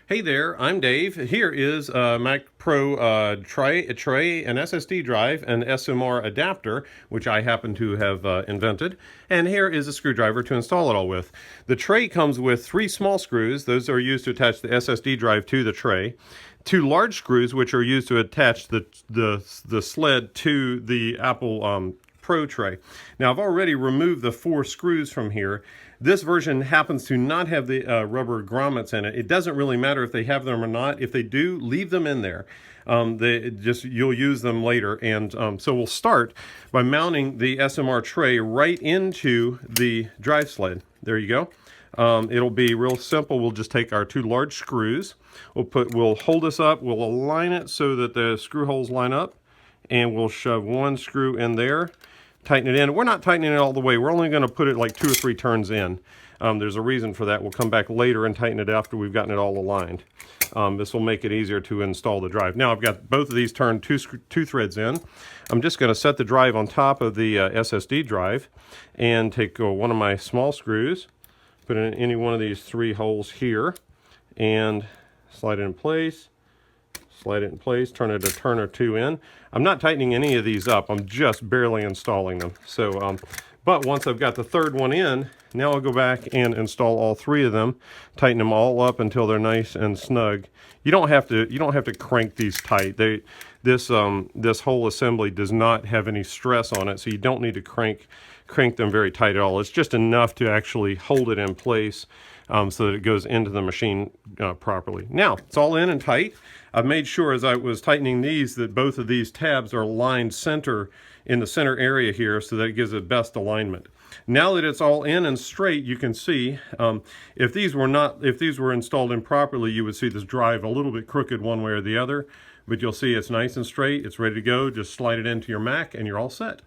Hey there, I'm Dave. Here is a MacPro tray, an SSD drive, an SMR adapter, which I happen to have invented. And here is a screwdriver to install it all with. The tray comes with 3 small screws. Those are used to attach the SSD drive to the tray. 2 large screws, which are used to attach the sled to the Apple Pro tray. Now I've already removed the 4 screws from here. This version happens to not have the rubber grommets in it. It doesn't really matter if they have them or not. If they do, leave them in there. You'll use them later. And so we'll start by mounting the SMR tray right into the drive sled. There you go. It'll be real simple. We'll just take our 2 large screws. We'll hold this up. We'll align it so that the screw holes line up, and we'll shove 1 screw in there. Tighten it in. We're not tightening it all the way. We're only going to put it like 2 or 3 turns in. There's a reason for that. We'll come back later and tighten it after we've gotten it all aligned. This will make it easier to install the drive. Now I've got both of these turned 2 threads in. I'm just going to set the drive on top of the SSD drive and take one of my small screws, put it in any one of these 3 holes here, and slide it in place. Slide it in place, turn it a turn or 2 in. I'm not tightening any of these up. I'm just barely installing them. So, but once I've got the 3rd one in, now I'll go back and install all 3 of them, tighten them all up until they're nice and snug. You don't have to crank these tight. This whole assembly does not have any stress on it, so you don't need to crank them very tight at all. It's just enough to actually hold it in place so that it goes into the machine properly. Now, it's all in and tight. I've made sure as I was tightening these that both of these tabs are aligned in the center area here, so that it gives it best alignment. Now that it's all in and straight, you can see if these were installed improperly, you would see this drive a little bit crooked one way or the other, but you'll see it's nice and straight. It's ready to go. Just slide it into your Mac and you're all set.